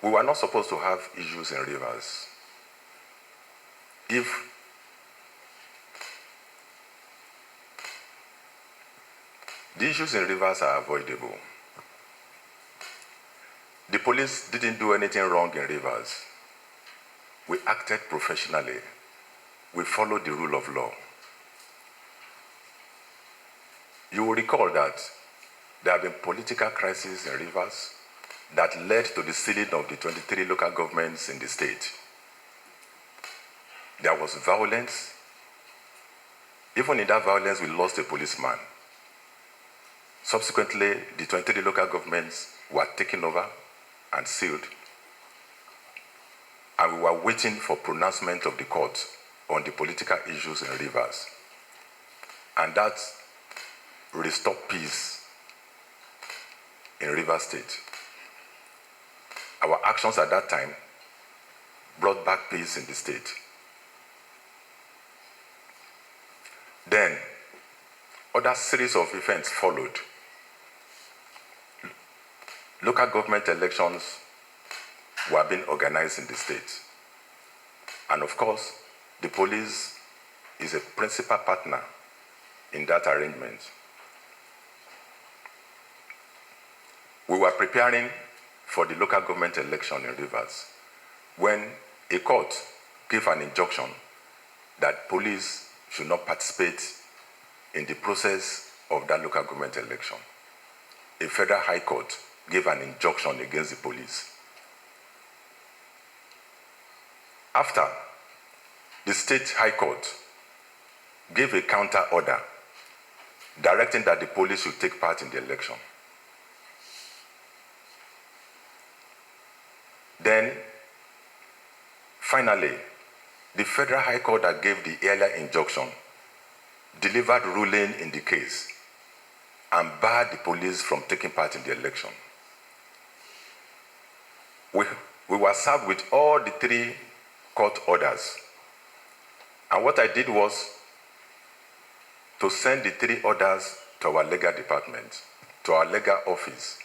we were not supposed to have issues in rivers. If the issues in rivers are avoidable, the police didn't do anything wrong in rivers. We acted professionally. We followed the rule of law. You will recall that there have been political crises in rivers that led to the sealing of the 23 local governments in the state. There was violence. Even in that violence, we lost a policeman. Subsequently, the 23 local governments were taken over and sealed. And we were waiting for pronouncement of the court on the political issues in rivers. And that restored peace in Rivers State. Our actions at that time brought back peace in the state. Then, other series of events followed. Local government elections were being organized in the state. And of course, the police is a principal partner in that arrangement. We were preparing for the local government election in Rivers when a court gave an injunction that police should not participate in the process of that local government election. A federal high court gave an injunction against the police. After, the state high court gave a counter order directing that the police should take part in the election. Then, finally, the federal high court that gave the earlier injunction delivered ruling in the case and barred the police from taking part in the election. We were served with all the 3 court orders. And what I did was to send the 3 orders to our legal department, to our legal office.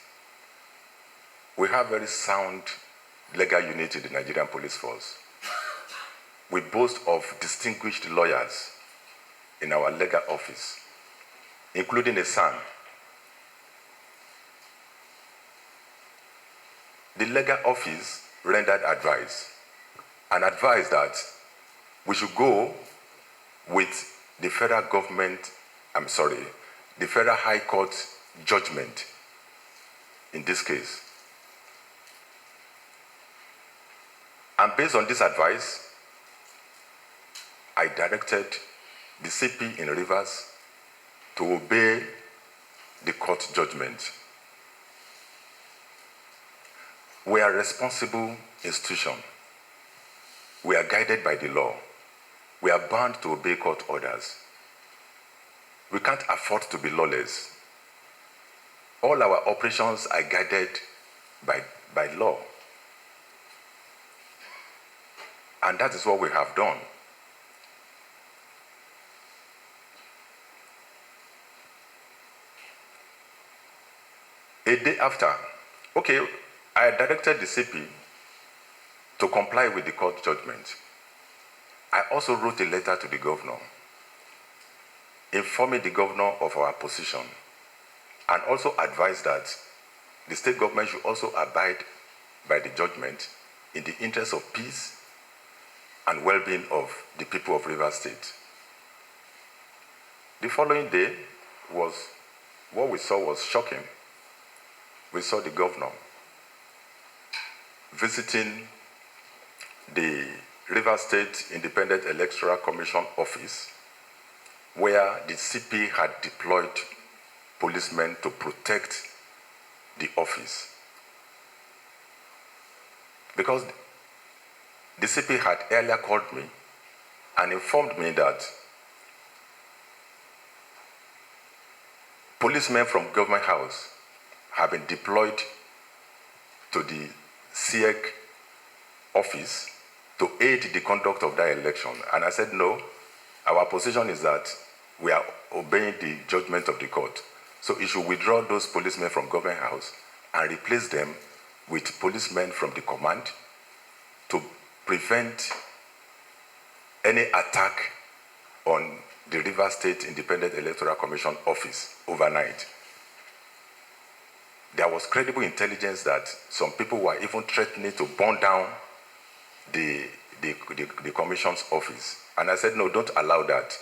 We have very sound legal unit in the Nigerian police force. We boast of distinguished lawyers in our legal office, including a son. The legal office rendered advice and advised that we should go with the federal the federal high court judgment in this case. And based on this advice, I directed the CP in Rivers to obey the court judgment. We are a responsible institution. We are guided by the law. We are bound to obey court orders. We can't afford to be lawless. All our operations are guided by law. And that is what we have done. A day after, I directed the CP to comply with the court judgment. I also wrote a letter to the governor, informing the governor of our position, and also advised that the state government should also abide by the judgment in the interest of peace and well-being of the people of Rivers State. The following day what we saw was shocking. We saw the governor visiting the Rivers State Independent Electoral Commission office, where the CP had deployed policemen to protect the office. Because the CP had earlier called me and informed me that policemen from Government House have been deployed to the CIEC office to aid the conduct of that election. And I said, no, our position is that we are obeying the judgment of the court. So you should withdraw those policemen from Government House and replace them with policemen from the command to prevent any attack on the Rivers State Independent Electoral Commission office overnight. There was credible intelligence that some people were even threatening to burn down the commission's office. And I said, no, don't allow that.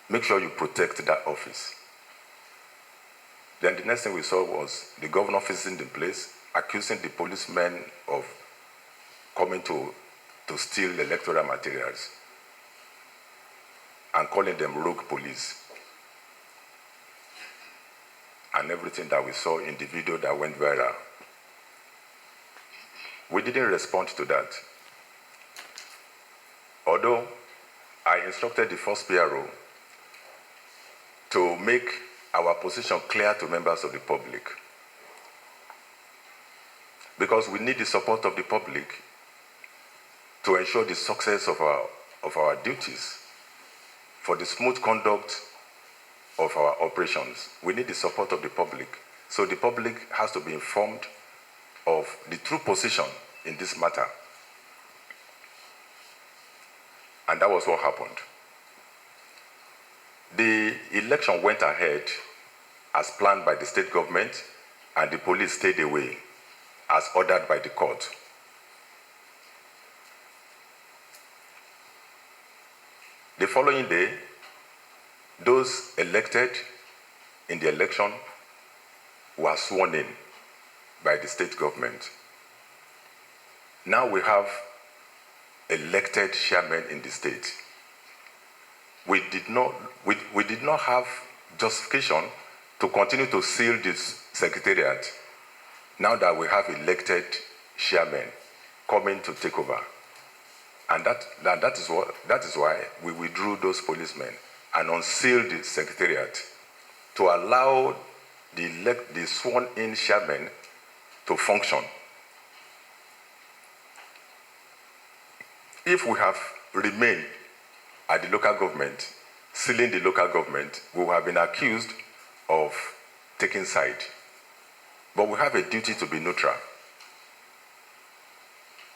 Make sure you protect that office. Then the next thing we saw was the governor visiting the place, accusing the policemen of coming to steal electoral materials and calling them rogue police. And everything that we saw in the video that went viral. We didn't respond to that. Although I instructed the first PRO to make our position clear to members of the public. Because we need the support of the public to ensure the success of our duties, for the smooth conduct of our operations. We need the support of the public. So the public has to be informed of the true position in this matter. And that was what happened. The election went ahead as planned by the state government, and the police stayed away as ordered by the court. The following day, those elected in the election were sworn in by the state government. Now we have elected chairmen in the state. We did not have justification to continue to seal this secretariat now that we have elected chairmen coming to take over. And that is why we withdrew those policemen and unsealed the secretariat to allow the sworn-in chairmen to function. If we have remained at the local government, sealing the local government, we will have been accused of taking side. But we have a duty to be neutral.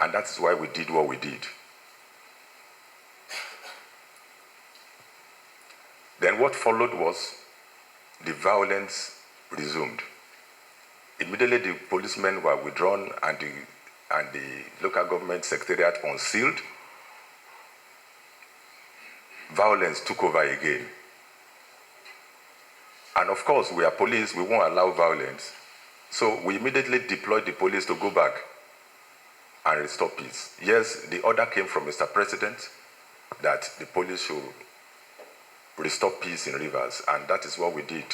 And that is why we did what we did. Then what followed was the violence resumed. Immediately the policemen were withdrawn and the local government secretariat unsealed. Violence took over again. And of course, we are police, we won't allow violence. So we immediately deployed the police to go back and restore peace. Yes, the order came from Mr. President that the police should restore peace in Rivers, and that is what we did.